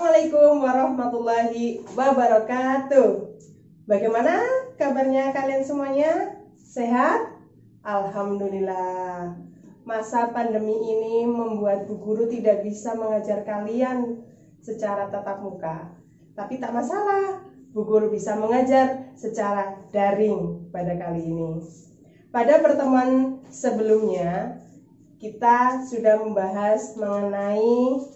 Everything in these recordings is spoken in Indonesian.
Assalamualaikum warahmatullahi wabarakatuh. Bagaimana kabarnya kalian semuanya? Sehat? Alhamdulillah. Masa pandemi ini membuat Bu Guru tidak bisa mengajar kalian secara tatap muka. Tapi tak masalah, Bu Guru bisa mengajar secara daring pada kali ini. Pada pertemuan sebelumnya, kita sudah membahas mengenai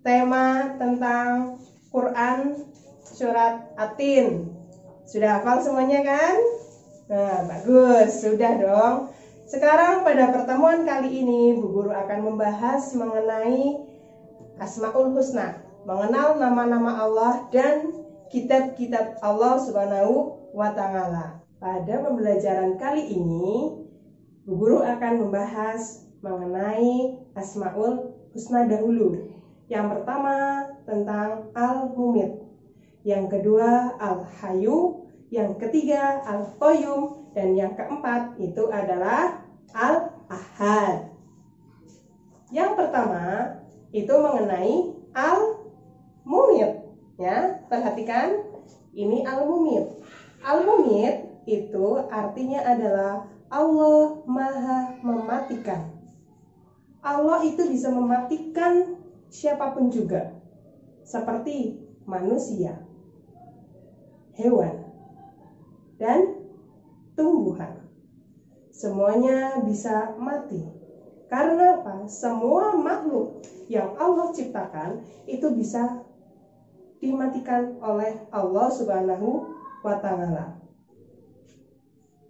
tema tentang Quran surat At-Tin. Sudah hafal semuanya kan? Nah, bagus, sudah dong. Sekarang pada pertemuan kali ini Bu Guru akan membahas mengenai Asmaul Husna, mengenal nama-nama Allah dan kitab-kitab Allah Subhanahu wa Ta'ala. Pada pembelajaran kali ini Bu Guru akan membahas mengenai Asmaul Husna dahulu. Yang pertama tentang Al-Mumit, yang kedua Al-Hayyu, yang ketiga Al-Qayyum, dan yang keempat itu adalah Al-Ahad. Yang pertama itu mengenai Al-Mumit, ya. Perhatikan, ini Al-Mumit. Al-Mumit itu artinya adalah Allah Maha Mematikan. Allah itu bisa mematikan siapapun juga, seperti manusia, hewan, dan tumbuhan. Semuanya bisa mati. Karena apa? Semua makhluk yang Allah ciptakan itu bisa dimatikan oleh Allah Subhanahu wa Ta'ala.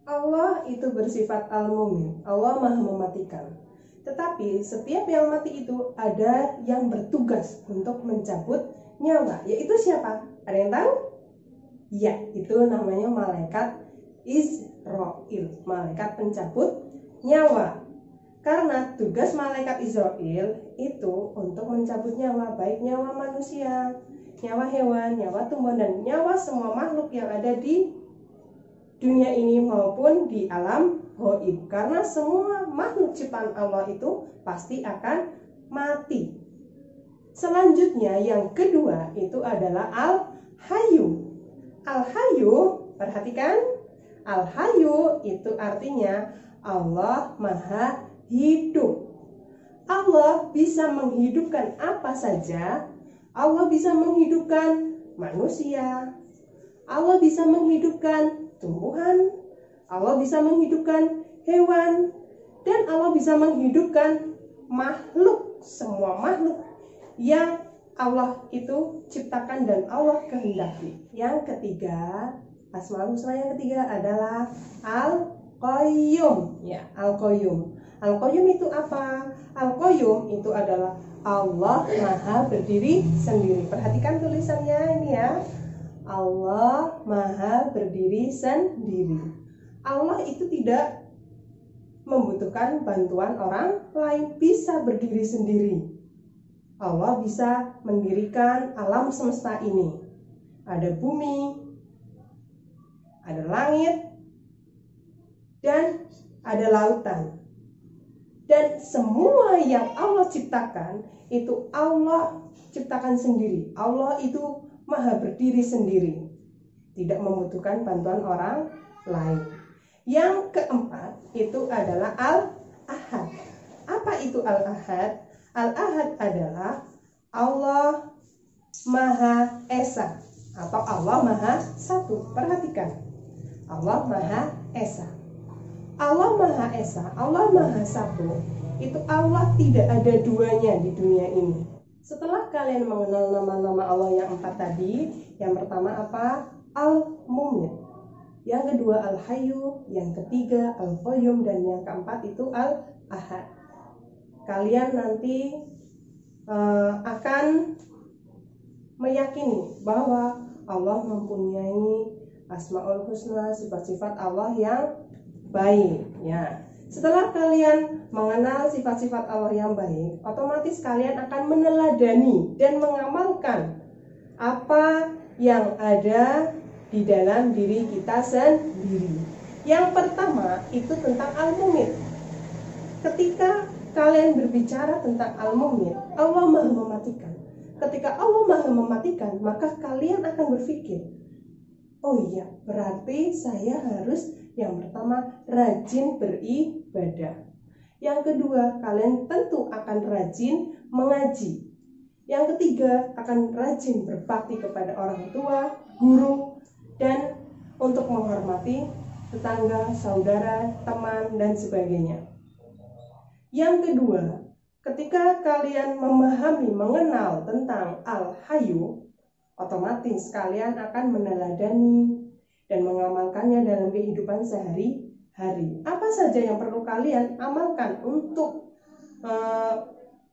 Allah itu bersifat Al-Mumin, Allah Maha Mematikan. Tetapi setiap yang mati itu ada yang bertugas untuk mencabut nyawa. Yaitu siapa? Ada yang tahu? Ya, itu namanya malaikat Israil, malaikat pencabut nyawa. Karena tugas malaikat Israil itu untuk mencabut nyawa, baik nyawa manusia, nyawa hewan, nyawa tumbuhan, dan nyawa semua makhluk yang ada di dunia ini maupun di alam gaib. Karena semua makhluk ciptaan Allah itu pasti akan mati. Selanjutnya yang kedua itu adalah Al-Hayyu. Al-Hayyu, perhatikan, Al-Hayyu itu artinya Allah Maha Hidup. Allah bisa menghidupkan apa saja. Allah bisa menghidupkan manusia, Allah bisa menghidupkan tumbuhan, Allah bisa menghidupkan hewan, dan Allah bisa menghidupkan makhluk, semua makhluk yang Allah itu ciptakan dan Allah kehendaki. Yang ketiga, Asmaul Husna yang ketiga adalah Al-Qayyum. Ya, Al-Qayyum. Al-Qayyum itu apa? Al-Qayyum itu adalah Allah Maha Berdiri Sendiri. Perhatikan tulisannya ini ya. Allah Maha Berdiri Sendiri. Allah itu tidak membutuhkan bantuan orang lain, bisa berdiri sendiri. Allah bisa mendirikan alam semesta ini. Ada bumi, ada langit, dan ada lautan. Dan semua yang Allah ciptakan itu Allah ciptakan sendiri. Allah itu Maha Berdiri sendiri, tidak membutuhkan bantuan orang lain. Yang keempat itu adalah Al-Ahad. Apa itu Al-Ahad? Al-Ahad adalah Allah Maha Esa atau Allah Maha Satu. Perhatikan, Allah Maha Esa. Allah Maha Esa, Allah Maha Satu, itu Allah tidak ada duanya di dunia ini. Setelah kalian mengenal nama-nama Allah yang empat tadi, yang pertama apa? Al-Mumit. Yang kedua Al-Hayyu, yang ketiga Al-Qayyum, dan yang keempat itu Al-Ahad. Kalian nanti akan meyakini bahwa Allah mempunyai Asmaul Husna, sifat-sifat Allah yang baik, ya. Setelah kalian mengenal sifat-sifat Allah yang baik, otomatis kalian akan meneladani dan mengamalkan apa yang ada di dalam diri kita sendiri. Yang pertama itu tentang Al-Mumit. Ketika kalian berbicara tentang Al-Mumit, Allah Maha Mematikan, ketika Allah Maha mematikan, maka kalian akan berpikir, oh iya, berarti saya harus yang pertama rajin beribadah. Yang kedua, kalian tentu akan rajin mengaji. Yang ketiga, akan rajin berbakti kepada orang tua, guru, dan untuk menghormati tetangga, saudara, teman, dan sebagainya. Yang kedua, ketika kalian memahami, mengenal tentang Al-Hayyu, otomatis kalian akan meneladani dan mengamalkannya dalam kehidupan sehari-hari. Apa saja yang perlu kalian amalkan untuk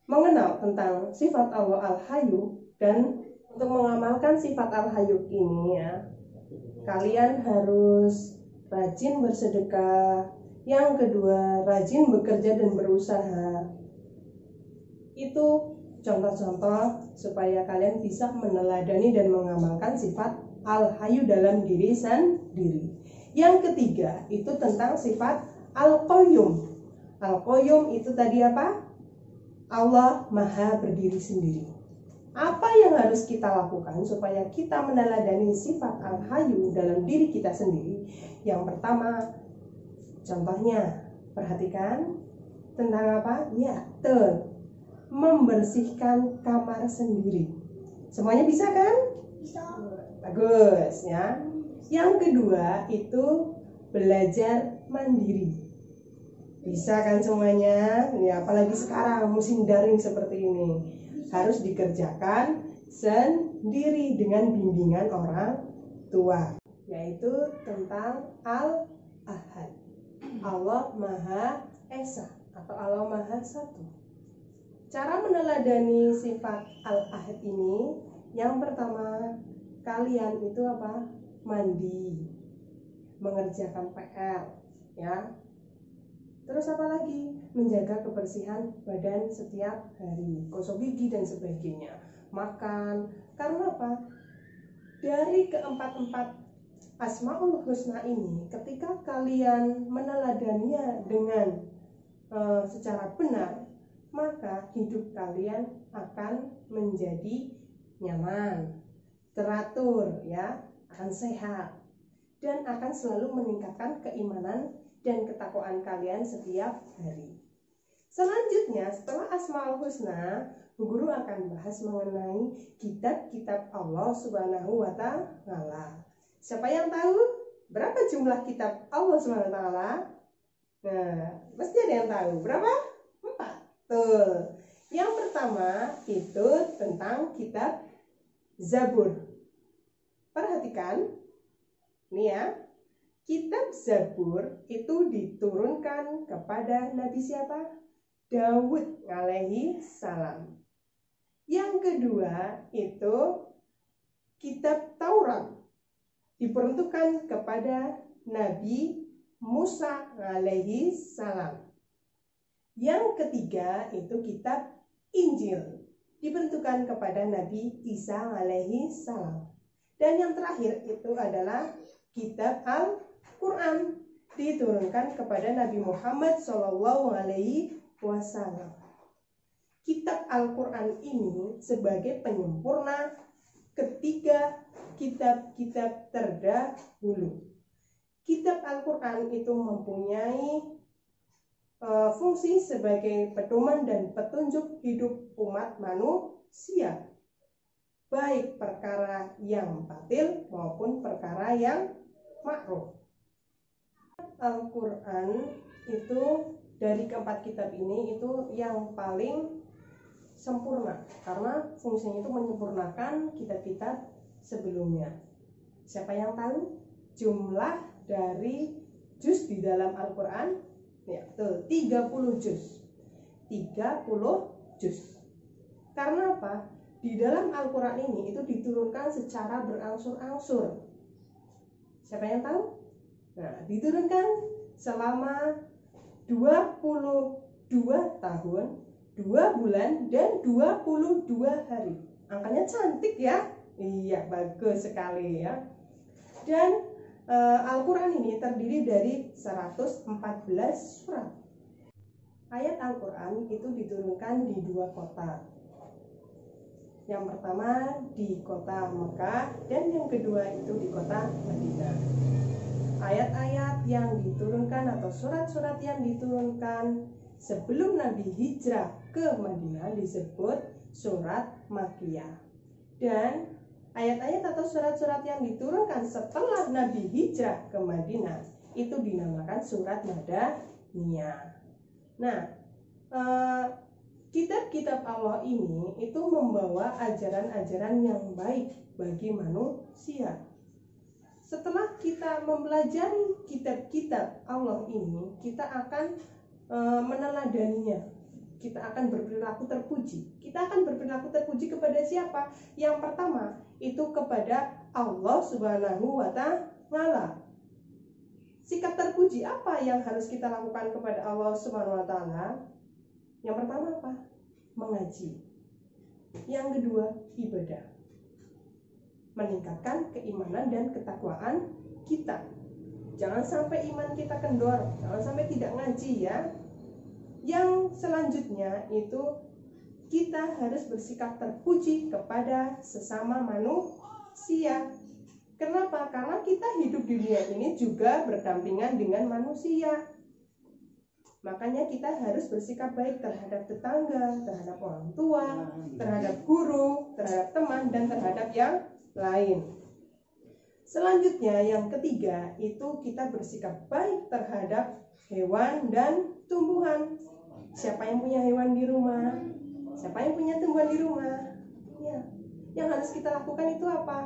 mengenal tentang sifat Allah Al-Hayyu, dan untuk mengamalkan sifat Al-Hayyu ini ya, kalian harus rajin bersedekah. Yang kedua, rajin bekerja dan berusaha. Itu contoh-contoh supaya kalian bisa meneladani dan mengamalkan sifat Al-Hayyu dalam diri sendiri. Yang ketiga, itu tentang sifat Al-Qayyum. Al-Qayyum itu tadi apa? Allah Maha berdiri sendiri. Apa yang harus kita lakukan supaya kita meneladani sifat Al-Hayyu dalam diri kita sendiri? Yang pertama, contohnya, perhatikan tentang apa? Ya, membersihkan kamar sendiri. Semuanya bisa kan? Bisa. Bagus ya. Yang kedua itu belajar mandiri. Bisa kan semuanya? Ya, apalagi sekarang musim daring seperti ini. Harus dikerjakan sendiri dengan bimbingan orang tua. Yaitu tentang Al-Ahad. Allah Maha Esa atau Allah Maha Satu. Cara meneladani sifat Al-Ahad ini, yang pertama, kalian itu apa? Mandi, mengerjakan PR, ya. Terus apa lagi? Menjaga kebersihan badan setiap hari, gosok gigi dan sebagainya. Makan, karena apa? Dari keempat-empat Asmaul Husna ini, ketika kalian meneladaninya dengan secara benar, maka hidup kalian akan menjadi nyaman, teratur, ya, akan sehat, dan akan selalu meningkatkan keimanan dan ketakwaan kalian setiap hari. Selanjutnya, setelah Asmaul Husna, Bu Guru akan bahas mengenai kitab-kitab Allah Subhanahu wa Ta'ala. Siapa yang tahu berapa jumlah kitab Allah Subhanahu wa Ta'ala? Nah, pasti ada yang tahu. Berapa? 4. Tuh. Yang pertama itu tentang kitab Zabur. Perhatikan, nih ya. Kitab Zabur itu diturunkan kepada Nabi siapa? Daud alaihi salam. Yang kedua itu kitab Taurat, diperuntukkan kepada Nabi Musa alaihi salam. Yang ketiga itu kitab Injil, diperuntukkan kepada Nabi Isa alaihi salam. Dan yang terakhir itu adalah kitab Al-Quran, diturunkan kepada Nabi Muhammad sallallahu alaihi wasallam. Kitab Al-Quran ini sebagai penyempurna ketiga kitab-kitab terdahulu. Kitab Al-Quran itu mempunyai fungsi sebagai pedoman dan petunjuk hidup umat manusia, baik perkara yang batil maupun perkara yang makruh. Al-Quran itu dari keempat kitab ini itu yang paling sempurna, karena fungsinya itu menyempurnakan kitab-kitab sebelumnya. Siapa yang tahu jumlah dari juz di dalam Al-Quran? Ya, betul, 30 juz. 30 juz. Karena apa? Di dalam Al-Quran ini itu diturunkan secara berangsur-angsur. Siapa yang tahu? Nah, diturunkan selama 22 tahun, 2 bulan, dan 22 hari. Angkanya cantik ya? Iya, bagus sekali ya. Dan Al-Quran ini terdiri dari 114 surat. Ayat Al-Quran itu diturunkan di 2 kota. Yang pertama di kota Mekah dan yang kedua itu di kota Madinah. Ayat-ayat yang diturunkan atau surat-surat yang diturunkan sebelum Nabi hijrah ke Madinah disebut surat Makkiyah. Dan ayat-ayat atau surat-surat yang diturunkan setelah Nabi hijrah ke Madinah itu dinamakan surat Madaniyah. Nah, kitab-kitab Allah ini itu membawa ajaran-ajaran yang baik bagi manusia. Setelah kita mempelajari kitab-kitab Allah ini, kita akan meneladaninya. Kita akan berperilaku terpuji. Kita akan berperilaku terpuji kepada siapa? Yang pertama, itu kepada Allah Subhanahu wa Ta'ala. Sikap terpuji apa yang harus kita lakukan kepada Allah Subhanahu wa Ta'ala? Yang pertama apa? Mengaji. Yang kedua, ibadah. Meningkatkan keimanan dan ketakwaan kita. Jangan sampai iman kita kendor, jangan sampai tidak ngaji ya. Yang selanjutnya itu kita harus bersikap terpuji kepada sesama manusia. Kenapa? Karena kita hidup di dunia ini juga berdampingan dengan manusia. Makanya kita harus bersikap baik terhadap tetangga, terhadap orang tua, terhadap guru, terhadap teman, dan terhadap yang lain. Selanjutnya yang ketiga itu kita bersikap baik terhadap hewan dan tumbuhan. Siapa yang punya hewan di rumah? Siapa yang punya tumbuhan di rumah? Ya. Yang harus kita lakukan itu apa?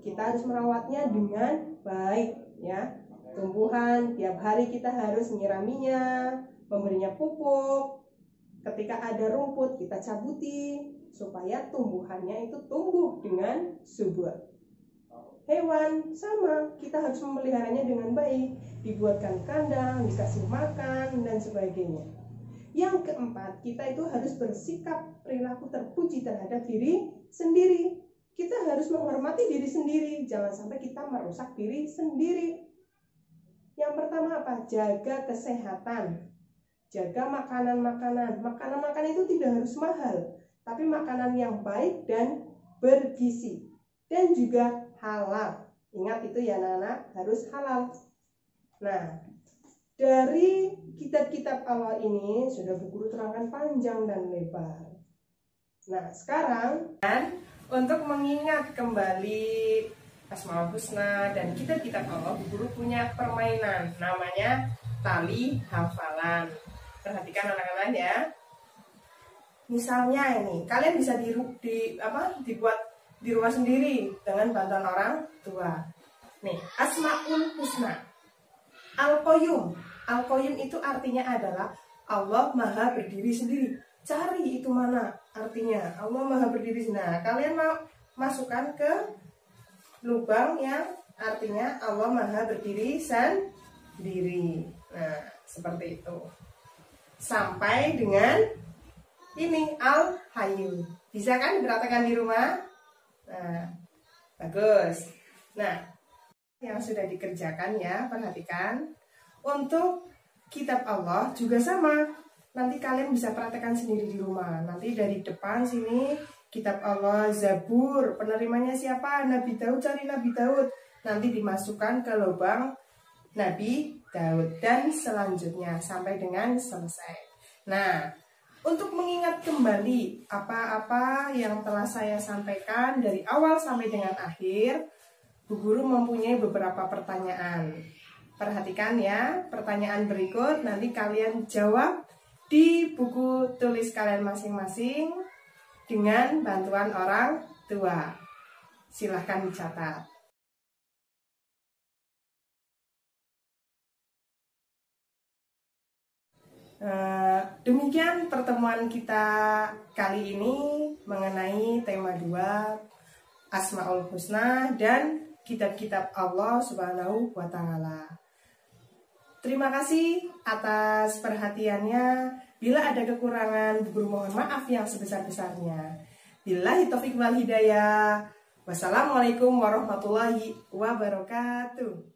Kita harus merawatnya dengan baik, ya. Tumbuhan tiap hari kita harus menyiraminya, memberinya pupuk. Ketika ada rumput kita cabuti supaya tumbuhannya itu tumbuh dengan subur. Hewan sama, kita harus memeliharanya dengan baik, dibuatkan kandang, dikasih makan dan sebagainya. Yang keempat, kita itu harus bersikap perilaku terpuji terhadap diri sendiri. Kita harus menghormati diri sendiri, jangan sampai kita merusak diri sendiri. Yang pertama apa? Jaga kesehatan. Jaga makanan-makanan. Makanan-makanan itu tidak harus mahal, tapi makanan yang baik dan bergizi. Dan juga halal. Ingat itu ya anak-anak, harus halal. Nah, dari kitab-kitab Allah ini sudah Bu Guru terangkan panjang dan lebar. Nah, sekarang untuk mengingat kembali Asmaul Husna dan kitab-kitab Allah, Bu Guru punya permainan namanya tali hafalan. Perhatikan anak-anak ya. Misalnya ini, kalian bisa dibuat di rumah sendiri dengan bantuan orang tua. Nih, Asmaul Husna. Al-Qayyum. Al-Qayyum itu artinya adalah Allah Maha berdiri sendiri. Cari itu mana artinya Allah Maha berdiri sendiri. Nah, kalian mau masukkan ke lubang yang artinya Allah Maha berdiri sendiri. Nah, seperti itu. Sampai dengan ini Al-Hayyu. Bisa kan diperhatikan di rumah? Nah, bagus. Nah, yang sudah dikerjakan ya, perhatikan. Untuk kitab Allah juga sama. Nanti kalian bisa praktekkan sendiri di rumah. Nanti dari depan sini kitab Allah, Zabur, penerimanya siapa? Nabi Daud, cari Nabi Daud. Nanti dimasukkan ke lubang Nabi Daud dan selanjutnya sampai dengan selesai. Nah, untuk mengingat kembali apa-apa yang telah saya sampaikan dari awal sampai dengan akhir, Bu Guru mempunyai beberapa pertanyaan. Perhatikan ya, pertanyaan berikut nanti kalian jawab di buku tulis kalian masing-masing dengan bantuan orang tua. Silahkan dicatat. Demikian pertemuan kita kali ini mengenai tema 2 Asmaul Husna dan kitab-kitab Allah Subhanahu wa Ta'ala. Terima kasih atas perhatiannya. Bila ada kekurangan, Bu Guru mohon maaf yang sebesar-besarnya. Billahi taufiq wal hidayah. Wassalamualaikum warahmatullahi wabarakatuh.